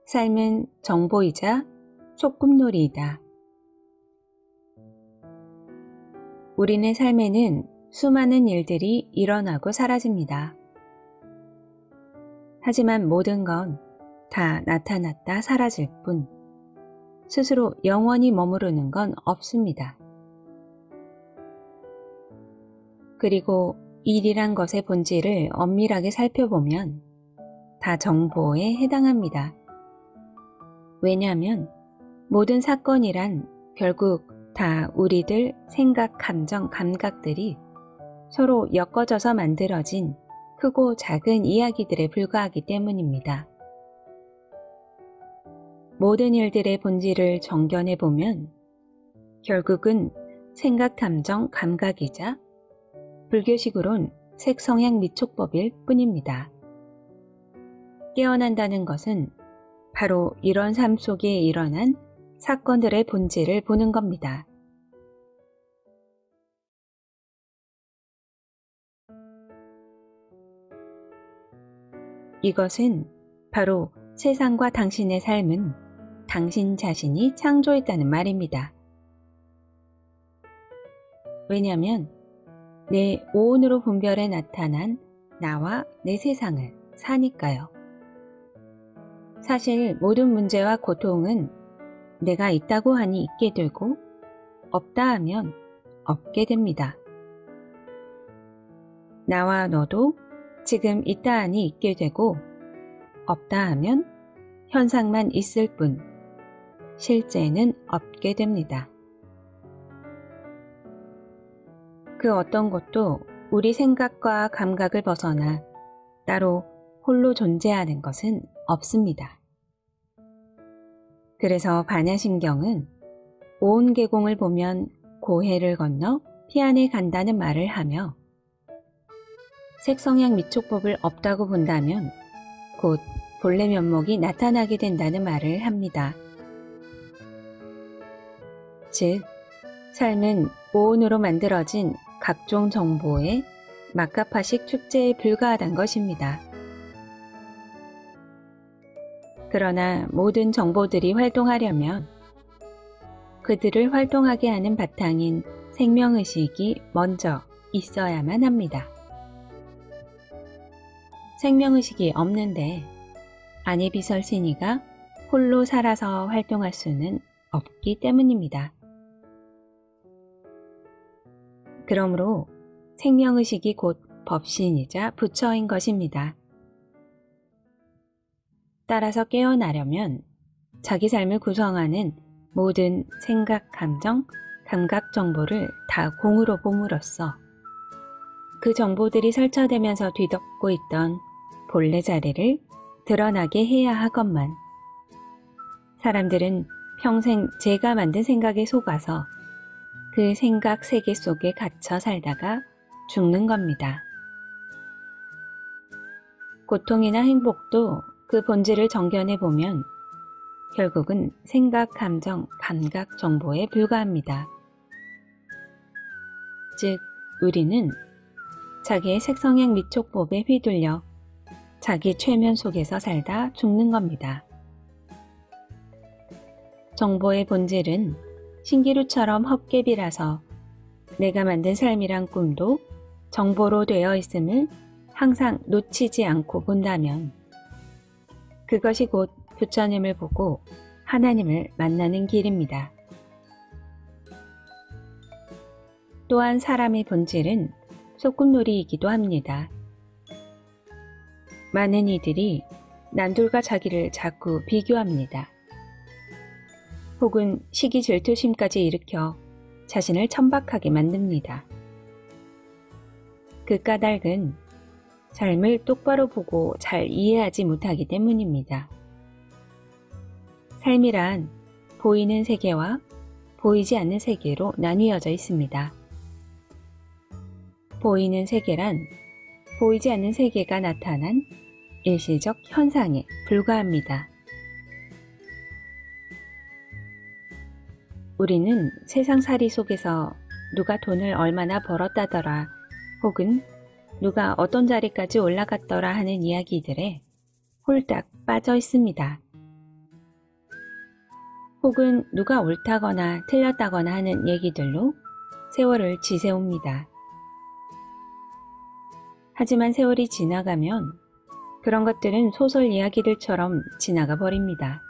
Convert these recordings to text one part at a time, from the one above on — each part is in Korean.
삶은 정보이자 소꿉놀이이다. 우리네 삶에는 수많은 일들이 일어나고 사라집니다. 하지만 모든 건 다 나타났다 사라질 뿐 스스로 영원히 머무르는 건 없습니다. 그리고 일이란 것의 본질을 엄밀하게 살펴보면 다 정보에 해당합니다. 왜냐하면 모든 사건이란 결국 다 우리들 생각, 감정, 감각들이 서로 엮어져서 만들어진 크고 작은 이야기들에 불과하기 때문입니다. 모든 일들의 본질을 정견해보면 결국은 생각, 감정, 감각이자 불교식으론 색성향 미촉법일 뿐입니다. 깨어난다는 것은 바로 이런 삶 속에 일어난 사건들의 본질을 보는 겁니다. 이것은 바로 세상과 당신의 삶은 당신 자신이 창조했다는 말입니다. 왜냐하면 내 오온으로 분별해 나타난 나와 내 세상을 사니까요. 사실 모든 문제와 고통은 내가 있다고 하니 있게 되고 없다 하면 없게 됩니다. 나와 너도 지금 있다 하니 있게 되고 없다 하면 현상만 있을 뿐 실제는 없게 됩니다. 그 어떤 것도 우리 생각과 감각을 벗어나 따로 홀로 존재하는 것은 없습니다. 그래서 반야심경은 온 계공을 보면 고해를 건너 피안에 간다는 말을 하며 색성향 미촉법을 없다고 본다면 곧 본래 면목이 나타나게 된다는 말을 합니다. 즉, 삶은 오온으로 만들어진 각종 정보의 막가파식 축제에 불과하단 것입니다. 그러나 모든 정보들이 활동하려면 그들을 활동하게 하는 바탕인 생명의식이 먼저 있어야만 합니다. 생명의식이 없는데 아니비설신이가 홀로 살아서 활동할 수는 없기 때문입니다. 그러므로 생명의식이 곧 법신이자 부처인 것입니다. 따라서 깨어나려면 자기 삶을 구성하는 모든 생각, 감정, 감각 정보를 다 공으로 봄으로써 그 정보들이 설쳐되면서 뒤덮고 있던 본래 자리를 드러나게 해야 하건만 사람들은 평생 제가 만든 생각에 속아서 그 생각 세계 속에 갇혀 살다가 죽는 겁니다. 고통이나 행복도 그 본질을 정견해보면 결국은 생각, 감정, 감각 정보에 불과합니다. 즉, 우리는 자기의 색성향 미촉법에 휘둘려 자기 최면 속에서 살다 죽는 겁니다. 정보의 본질은 신기루처럼 헛개비라서 내가 만든 삶이란 꿈도 정보로 되어 있음을 항상 놓치지 않고 본다면 그것이 곧 부처님을 보고 하나님을 만나는 길입니다. 또한 사람의 본질은 소꿉놀이이기도 합니다. 많은 이들이 남들과 자기를 자꾸 비교합니다. 혹은 시기 질투심까지 일으켜 자신을 천박하게 만듭니다. 그 까닭은 삶을 똑바로 보고 잘 이해하지 못하기 때문입니다. 삶이란 보이는 세계와 보이지 않는 세계로 나뉘어져 있습니다. 보이는 세계란 보이지 않는 세계가 나타난 일시적 현상에 불과합니다. 우리는 세상살이 속에서 누가 돈을 얼마나 벌었다더라 혹은 누가 어떤 자리까지 올라갔더라 하는 이야기들에 홀딱 빠져 있습니다. 혹은 누가 옳다거나 틀렸다거나 하는 얘기들로 세월을 지새웁니다. 하지만 세월이 지나가면 그런 것들은 소설 이야기들처럼 지나가 버립니다.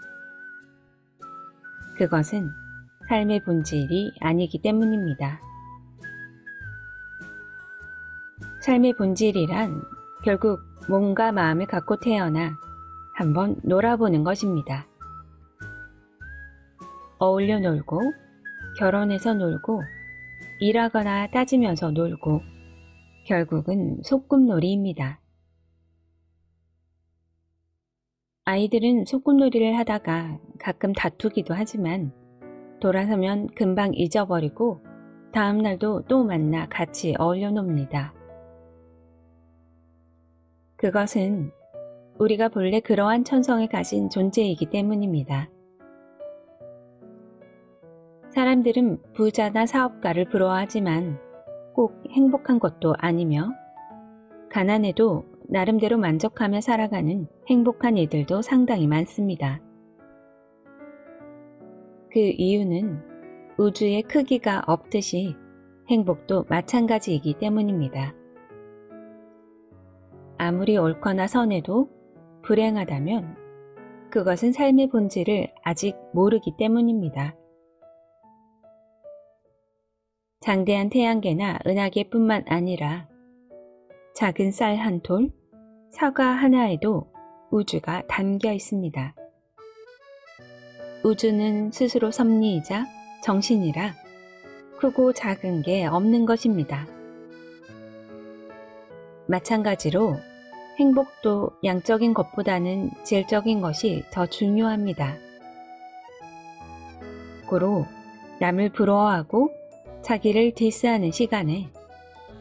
그것은 삶의 본질이 아니기 때문입니다. 삶의 본질이란 결국 몸과 마음을 갖고 태어나 한번 놀아보는 것입니다. 어울려 놀고, 결혼해서 놀고, 일하거나 따지면서 놀고, 결국은 소꿉놀이입니다. 아이들은 소꿉놀이를 하다가 가끔 다투기도 하지만 돌아서면 금방 잊어버리고 다음 날도 또 만나 같이 어울려 놉니다. 그것은 우리가 본래 그러한 천성을 가진 존재이기 때문입니다. 사람들은 부자나 사업가를 부러워하지만 꼭 행복한 것도 아니며 가난해도 나름대로 만족하며 살아가는 행복한 이들도 상당히 많습니다. 그 이유는 우주의 크기가 없듯이 행복도 마찬가지이기 때문입니다. 아무리 옳거나 선해도 불행하다면 그것은 삶의 본질을 아직 모르기 때문입니다. 장대한 태양계나 은하계뿐만 아니라 작은 쌀 한 톨, 사과 하나에도 우주가 담겨 있습니다. 우주는 스스로 섭리이자 정신이라 크고 작은 게 없는 것입니다. 마찬가지로 행복도 양적인 것보다는 질적인 것이 더 중요합니다. 고로 남을 부러워하고 자기를 디스하는 시간에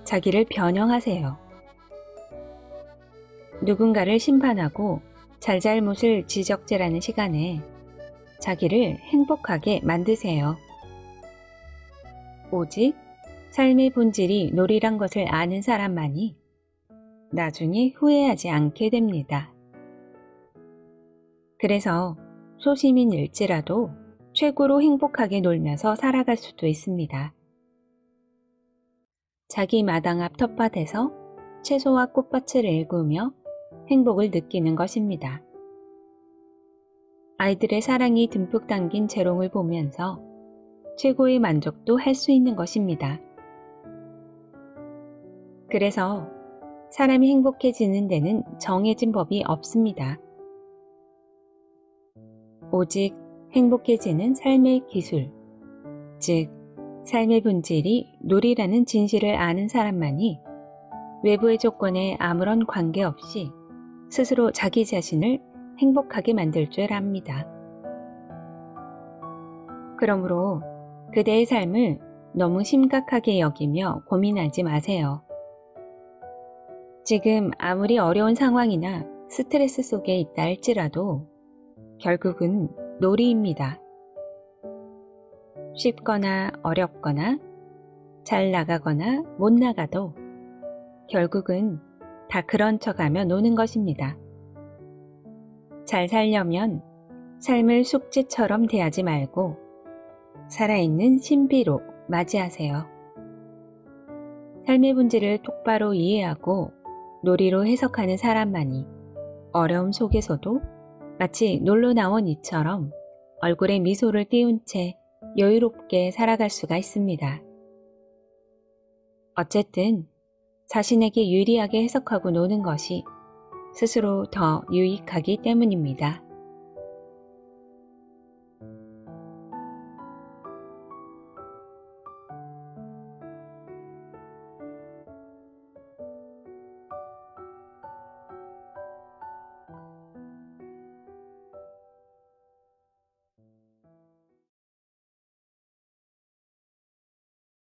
자기를 변형하세요. 누군가를 심판하고 잘잘못을 지적질하는 시간에 자기를 행복하게 만드세요. 오직 삶의 본질이 놀이란 것을 아는 사람만이 나중에 후회하지 않게 됩니다. 그래서 소시민일지라도 최고로 행복하게 놀면서 살아갈 수도 있습니다. 자기 마당 앞 텃밭에서 채소와 꽃밭을 일구며 행복을 느끼는 것입니다. 아이들의 사랑이 듬뿍 담긴 재롱을 보면서 최고의 만족도 할 수 있는 것입니다. 그래서 사람이 행복해지는 데는 정해진 법이 없습니다. 오직 행복해지는 삶의 기술, 즉 삶의 본질이 놀이라는 진실을 아는 사람만이 외부의 조건에 아무런 관계없이 스스로 자기 자신을 행복하게 만들 줄 압니다. 그러므로 그대의 삶을 너무 심각하게 여기며 고민하지 마세요. 지금 아무리 어려운 상황이나 스트레스 속에 있다 할지라도 결국은 놀이입니다. 쉽거나 어렵거나 잘 나가거나 못 나가도 결국은 다 그런 척하며 노는 것입니다. 잘 살려면 삶을 숙제처럼 대하지 말고 살아있는 신비로 맞이하세요. 삶의 본질을 똑바로 이해하고 놀이로 해석하는 사람만이 어려움 속에서도 마치 놀러 나온 이처럼 얼굴에 미소를 띄운 채 여유롭게 살아갈 수가 있습니다. 어쨌든 자신에게 유리하게 해석하고 노는 것이 스스로 더 유익하기 때문입니다.